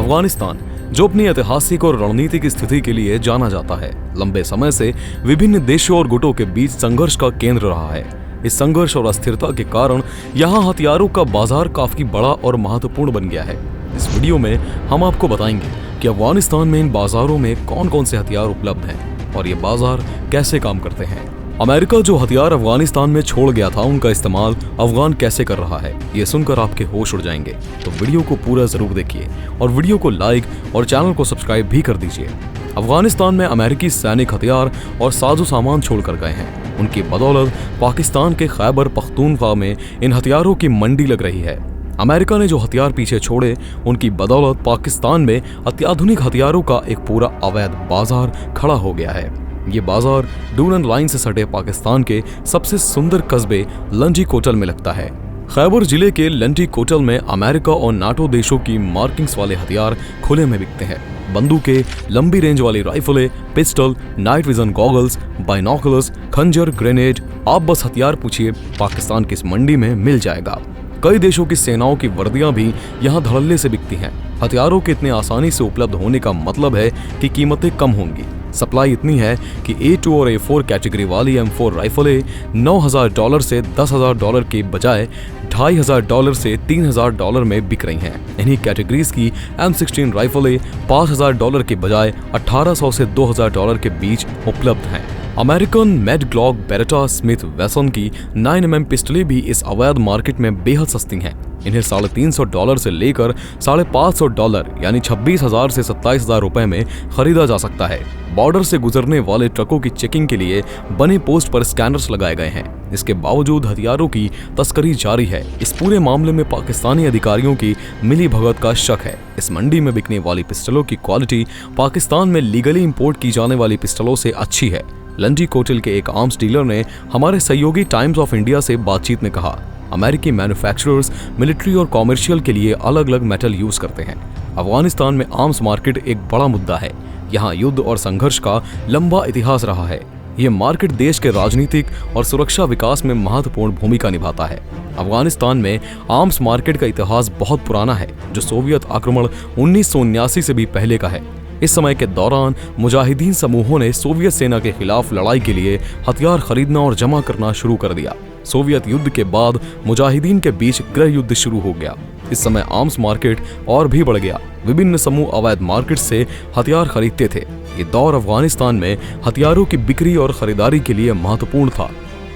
अफगानिस्तान, जो अपनी ऐतिहासिक और रणनीतिक स्थिति के लिए जाना जाता है, लंबे समय से विभिन्न देशों और गुटों के बीच संघर्ष का केंद्र रहा है। इस संघर्ष और अस्थिरता के कारण यहाँ हथियारों का बाजार काफी बड़ा और महत्वपूर्ण बन गया है। इस वीडियो में हम आपको बताएंगे कि अफगानिस्तान में इन बाजारों में कौन कौन से हथियार उपलब्ध हैं और ये बाजार कैसे काम करते हैं। अमेरिका जो हथियार अफगानिस्तान में छोड़ गया था, उनका इस्तेमाल अफगान कैसे कर रहा है, ये सुनकर आपके होश उड़ जाएंगे। तो वीडियो को पूरा जरूर देखिए और वीडियो को लाइक और चैनल को सब्सक्राइब भी कर दीजिए। अफगानिस्तान में अमेरिकी सैनिक हथियार और साजो सामान छोड़कर गए हैं। उनकी बदौलत पाकिस्तान के खैबर पख्तूनख्वा में इन हथियारों की मंडी लग रही है। अमेरिका ने जो हथियार पीछे छोड़े, उनकी बदौलत पाकिस्तान में अत्याधुनिक हथियारों का एक पूरा अवैध बाजार खड़ा हो गया है। ये बाजार डूरन लाइन से सटे पाकिस्तान के सबसे सुंदर कस्बे लंजी कोटल में लगता है। खैबर जिले के लंजी कोटल में अमेरिका और नाटो देशों की मार्किंग्स वाले हथियार खुले में बिकते हैं। बंदूकें, लंबी रेंज वाली राइफलें, pistol, night vision goggles, binoculars, खंजर, ग्रेनेड, आप बस हथियार पूछिए, पाकिस्तान की इस मंडी में मिल जाएगा। कई देशों की सेनाओं की वर्दियां भी यहाँ धड़ल्ले से बिकती हैं। हथियारों के इतने आसानी से उपलब्ध होने का मतलब है कि कीमतें कम होंगी। सप्लाई इतनी है कि A2 और A4 कैटेगरी वाली M4 राइफलें $9,000 से $10,000 के बजाय $2,500 से $3,000 में बिक रही हैं। इन्हीं कैटेगरीज की M16 राइफलें $5,000 के बजाय $1,800 से $2,000 के बीच उपलब्ध हैं। American made Glock Beretta Smith वेसन की 9mm पिस्टलें भी इस अवैध मार्केट में बेहद सस्ती हैं। इन्हें $350 से लेकर $550 यानी 26,000 से 27,000 रुपए में खरीदा जा सकता है। बॉर्डर से गुजरने वाले ट्रकों की चेकिंग के लिए बने पोस्ट पर स्कैनर्स लगाए गए हैं। इसके बावजूद हथियारों की तस्करी जारी है। इस पूरे मामले में पाकिस्तानी अधिकारियों की मिलीभगत का शक है। इस मंडी में बिकने वाली पिस्टलों की क्वालिटी पाकिस्तान में लीगली इंपोर्ट की जाने वाली पिस्टलों से अच्छी है। लंजी कोटल के एक आर्म्स डीलर ने हमारे सहयोगी टाइम्स ऑफ इंडिया से बातचीत में कहा, अमेरिकी मैन्युफैक्चरर्स मिलिट्री और कॉमर्शियल के लिए अलग अलग मेटल यूज करते हैं। अफगानिस्तान में आर्म्स मार्केट एक बड़ा मुद्दा है। यहाँ युद्ध और संघर्ष का लंबा इतिहास रहा है। ये मार्केट देश के राजनीतिक और सुरक्षा विकास में महत्वपूर्ण भूमिका निभाता है। अफगानिस्तान में आर्म्स मार्केट का इतिहास बहुत पुराना है, जो सोवियत आक्रमण 1979 से भी पहले का है। इस समय के दौरान मुजाहिदीन समूहों ने सोवियत सेना के खिलाफ लड़ाई के लिए हथियार खरीदना और जमा करना शुरू कर दिया। सोवियत युद्ध के बाद मुजाहिदीन के बीच गृह युद्ध शुरू हो गया। इस समय आर्म्स मार्केट और भी बढ़ गया। विभिन्न समूह अवैध मार्केट से हथियार खरीदते थे। ये दौर अफगानिस्तान में हथियारों की बिक्री और खरीदारी के लिए महत्वपूर्ण था।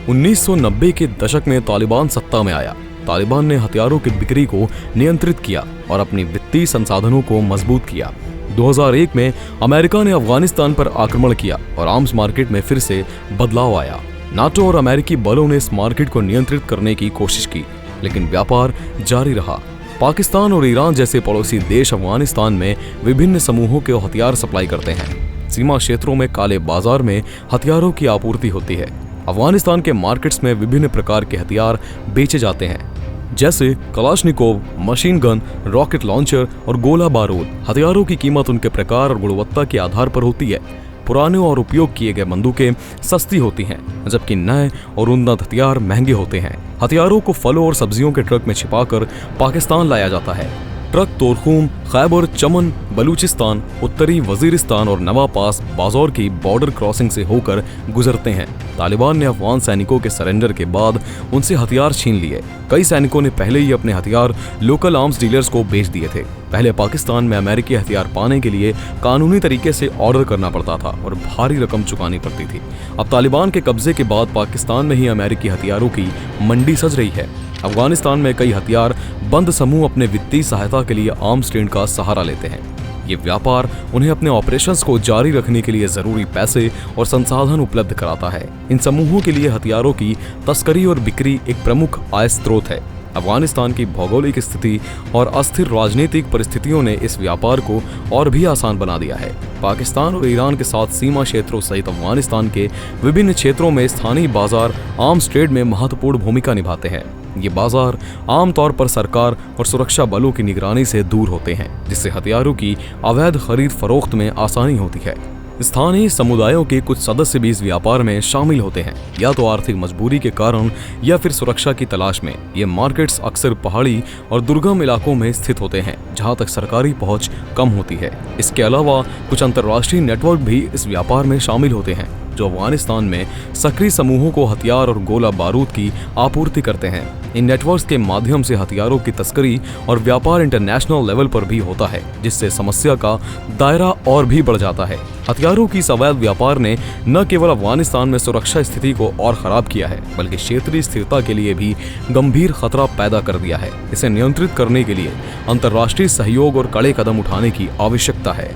1990 के दशक में तालिबान सत्ता में आया। तालिबान ने हथियारों की बिक्री को नियंत्रित किया और अपनी वित्तीय संसाधनों को मजबूत किया। 2001 में अमेरिका ने अफगानिस्तान पर आक्रमण किया और आर्म्स मार्केट में फिर से बदलाव आया। नाटो और अमेरिकी बलों ने इस मार्केट को नियंत्रित करने की कोशिश की, लेकिन व्यापार जारी रहा। पाकिस्तान और ईरान जैसे पड़ोसी देश अफगानिस्तान में विभिन्न समूहों के हथियार सप्लाई करते हैं। सीमा क्षेत्रों में काले बाजार में हथियारों की आपूर्ति होती है। अफगानिस्तान के मार्केट्स में विभिन्न प्रकार के हथियार बेचे जाते हैं, जैसे Kalashnikov, machine gun, rocket launcher और गोला बारूद। हथियारों की कीमत उनके प्रकार और गुणवत्ता के आधार पर होती है। पुराने और उपयोग किए गए बंदूकें सस्ती होती हैं, जबकि नए और उन्नत हथियार महंगे होते हैं। हथियारों को फलों और सब्जियों के ट्रक में छिपाकर पाकिस्तान लाया जाता है। ट्रक तोरखूम, खैबर, चमन, बलूचिस्तान, उत्तरी वजीरिस्तान और नवापास बाजार की बॉर्डर क्रॉसिंग से होकर गुजरते हैं। तालिबान ने अफगान सैनिकों के सरेंडर के बाद उनसे हथियार छीन लिए। कई सैनिकों ने पहले ही अपने हथियार लोकल आर्म्स डीलर्स को बेच दिए थे। पहले पाकिस्तान में अमेरिकी हथियार पाने के लिए कानूनी तरीके से ऑर्डर करना पड़ता था और भारी रकम चुकानी पड़ती थी। अब तालिबान के कब्जे के बाद पाकिस्तान में ही अमेरिकी हथियारों की मंडी सज रही है। अफगानिस्तान में कई हथियार बंद समूह अपने वित्तीय सहायता के लिए आर्म्स ट्रेड का सहारा लेते हैं। ये व्यापार उन्हें अपने ऑपरेशंस को जारी रखने के लिए जरूरी पैसे और संसाधन उपलब्ध कराता है। इन समूहों के लिए हथियारों की तस्करी और बिक्री एक प्रमुख आय स्रोत है। अफगानिस्तान की भौगोलिक स्थिति और अस्थिर राजनीतिक परिस्थितियों ने इस व्यापार को और भी आसान बना दिया है। पाकिस्तान और ईरान के साथ सीमा क्षेत्रों सहित अफगानिस्तान के विभिन्न क्षेत्रों में स्थानीय बाजार आर्म्स ट्रेड में महत्वपूर्ण भूमिका निभाते हैं। ये बाजार आमतौर पर सरकार और सुरक्षा बलों की निगरानी से दूर होते हैं, जिससे हथियारों की अवैध खरीद फरोख्त में आसानी होती है। स्थानीय समुदायों के कुछ सदस्य भी इस व्यापार में शामिल होते हैं, या तो आर्थिक मजबूरी के कारण या फिर सुरक्षा की तलाश में। ये मार्केट्स अक्सर पहाड़ी और दुर्गम इलाकों में स्थित होते हैं, जहां तक सरकारी पहुंच कम होती है। इसके अलावा कुछ अंतर्राष्ट्रीय नेटवर्क भी इस व्यापार में शामिल होते हैं, जो अफगानिस्तान में सक्रिय समूहों को हथियार और गोला बारूद की आपूर्ति करते हैं। इन नेटवर्क्स के माध्यम से हथियारों की तस्करी और व्यापार इंटरनेशनल लेवल पर भी होता है, जिससे समस्या का दायरा और भी बढ़ जाता है। हथियारों की अवैध व्यापार ने न केवल अफगानिस्तान में सुरक्षा स्थिति को और खराब किया है, बल्कि क्षेत्रीय स्थिरता के लिए भी गंभीर खतरा पैदा कर दिया है। इसे नियंत्रित करने के लिए अंतर्राष्ट्रीय सहयोग और कड़े कदम उठाने की आवश्यकता है।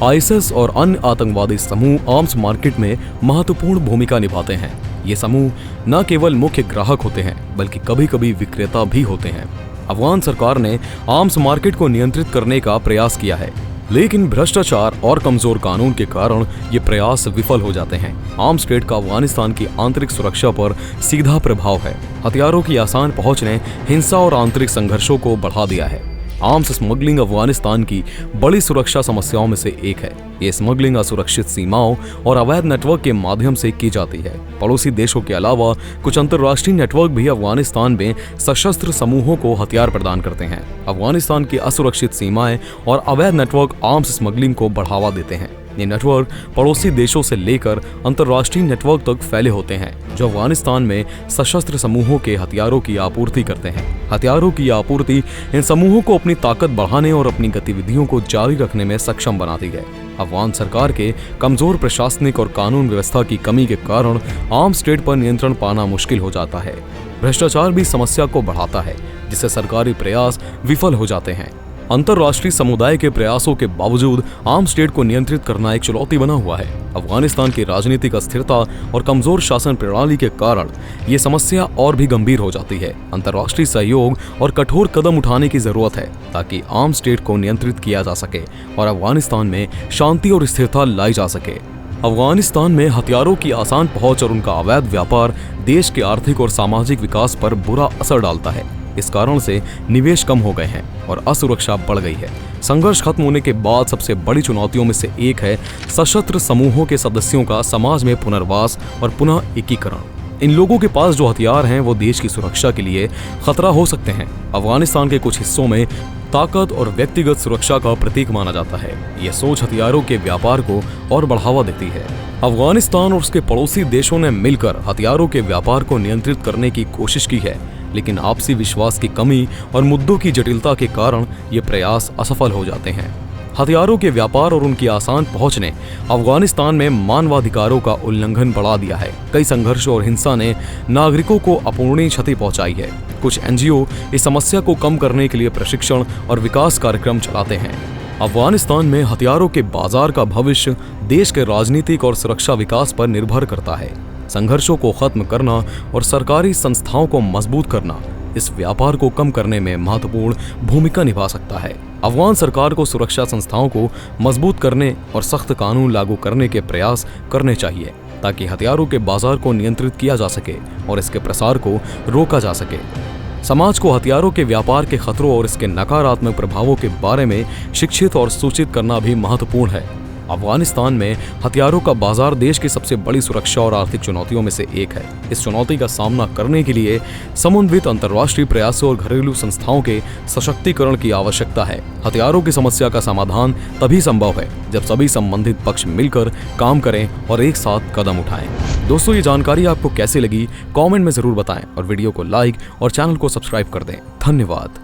आईएसआईएस और अन्य आतंकवादी समूह आर्म्स मार्केट में महत्वपूर्ण भूमिका निभाते हैं। ये समूह न केवल मुख्य ग्राहक होते हैं, बल्कि कभी कभी विक्रेता भी होते हैं। अफगान सरकार ने आर्म्स मार्केट को नियंत्रित करने का प्रयास किया है, लेकिन भ्रष्टाचार और कमजोर कानून के कारण ये प्रयास विफल हो जाते हैं। आर्म्स ट्रेड का अफगानिस्तान की आंतरिक सुरक्षा पर सीधा प्रभाव है। हथियारों की आसान पहुंच ने हिंसा और आंतरिक संघर्षों को बढ़ा दिया है। आर्म्स स्मगलिंग अफगानिस्तान की बड़ी सुरक्षा समस्याओं में से एक है। ये स्मगलिंग असुरक्षित सीमाओं और अवैध नेटवर्क के माध्यम से की जाती है। पड़ोसी देशों के अलावा कुछ अंतर्राष्ट्रीय नेटवर्क भी अफगानिस्तान में सशस्त्र समूहों को हथियार प्रदान करते हैं। अफगानिस्तान की असुरक्षित सीमाएं और अवैध नेटवर्क आर्म्स स्मगलिंग को बढ़ावा देते हैं। ये नेटवर्क पड़ोसी देशों से लेकर अंतर्राष्ट्रीय नेटवर्क तक फैले होते हैं, जो अफगानिस्तान में सशस्त्र समूहों के हथियारों की आपूर्ति करते हैं। हथियारों की आपूर्ति इन समूहों को अपनी ताकत बढ़ाने और अपनी गतिविधियों को जारी रखने में सक्षम बनाती है। अफगान सरकार के कमजोर प्रशासनिक और कानून व्यवस्था की कमी के कारण आर्म्स ट्रेड पर नियंत्रण पाना मुश्किल हो जाता है। भ्रष्टाचार भी समस्या को बढ़ाता है, जिससे सरकारी प्रयास विफल हो जाते हैं। अंतर्राष्ट्रीय समुदाय के प्रयासों के बावजूद आर्म्स ट्रेड को नियंत्रित करना एक चुनौती बना हुआ है। अफगानिस्तान की राजनीतिक अस्थिरता और कमजोर शासन प्रणाली के कारण ये समस्या और भी गंभीर हो जाती है। अंतर्राष्ट्रीय सहयोग और कठोर कदम उठाने की जरूरत है, ताकि आर्म्स ट्रेड को नियंत्रित किया जा सके और अफगानिस्तान में शांति और स्थिरता लाई जा सके। अफगानिस्तान में हथियारों की आसान पहुंच और उनका अवैध व्यापार देश के आर्थिक और सामाजिक विकास पर बुरा असर डालता है। इस कारण से निवेश कम हो गए हैं और असुरक्षा बढ़ गई है। संघर्ष खत्म होने के बाद सबसे बड़ी चुनौतियों में से एक है सशस्त्र समूहों के सदस्यों का समाज में पुनर्वास और पुनः एकीकरण। इन लोगों के पास जो हथियार हैं वो देश की सुरक्षा के लिए खतरा हो सकते हैं। अफगानिस्तान के कुछ हिस्सों में ताकत और व्यक्तिगत सुरक्षा का प्रतीक माना जाता है। यह सोच हथियारों के व्यापार को और बढ़ावा देती है। अफगानिस्तान और उसके पड़ोसी देशों ने मिलकर हथियारों के व्यापार को नियंत्रित करने की कोशिश की है, लेकिन आपसी विश्वास की कमी और मुद्दों की जटिलता के कारण ये प्रयास असफल हो जाते हैं। हथियारों के व्यापार और उनकी आसान पहुंच ने अफगानिस्तान में मानवाधिकारों का उल्लंघन बढ़ा दिया है। कई संघर्षों और हिंसा ने नागरिकों को अपूरणीय क्षति पहुंचाई है। कुछ एनजीओ इस समस्या को कम करने के लिए प्रशिक्षण और विकास कार्यक्रम चलाते हैं। अफगानिस्तान में हथियारों के बाजार का भविष्य देश के राजनीतिक और सुरक्षा विकास पर निर्भर करता है। संघर्षों को खत्म करना और सरकारी संस्थाओं को मजबूत करना इस व्यापार को कम करने में महत्वपूर्ण भूमिका निभा सकता है। अफगान सरकार को सुरक्षा संस्थाओं को मजबूत करने और सख्त कानून लागू करने के प्रयास करने चाहिए, ताकि हथियारों के बाजार को नियंत्रित किया जा सके और इसके प्रसार को रोका जा सके। समाज को हथियारों के व्यापार के खतरों और इसके नकारात्मक प्रभावों के बारे में शिक्षित और सूचित करना भी महत्वपूर्ण है। अफगानिस्तान में हथियारों का बाजार देश की सबसे बड़ी सुरक्षा और आर्थिक चुनौतियों में से एक है। इस चुनौती का सामना करने के लिए समन्वित अंतर्राष्ट्रीय प्रयासों और घरेलू संस्थाओं के सशक्तिकरण की आवश्यकता है। हथियारों की समस्या का समाधान तभी संभव है जब सभी संबंधित पक्ष मिलकर काम करें और एक साथ कदम उठाएं। दोस्तों, ये जानकारी आपको कैसी लगी कमेंट में जरूर बताएं और वीडियो को लाइक और चैनल को सब्सक्राइब कर दें। धन्यवाद।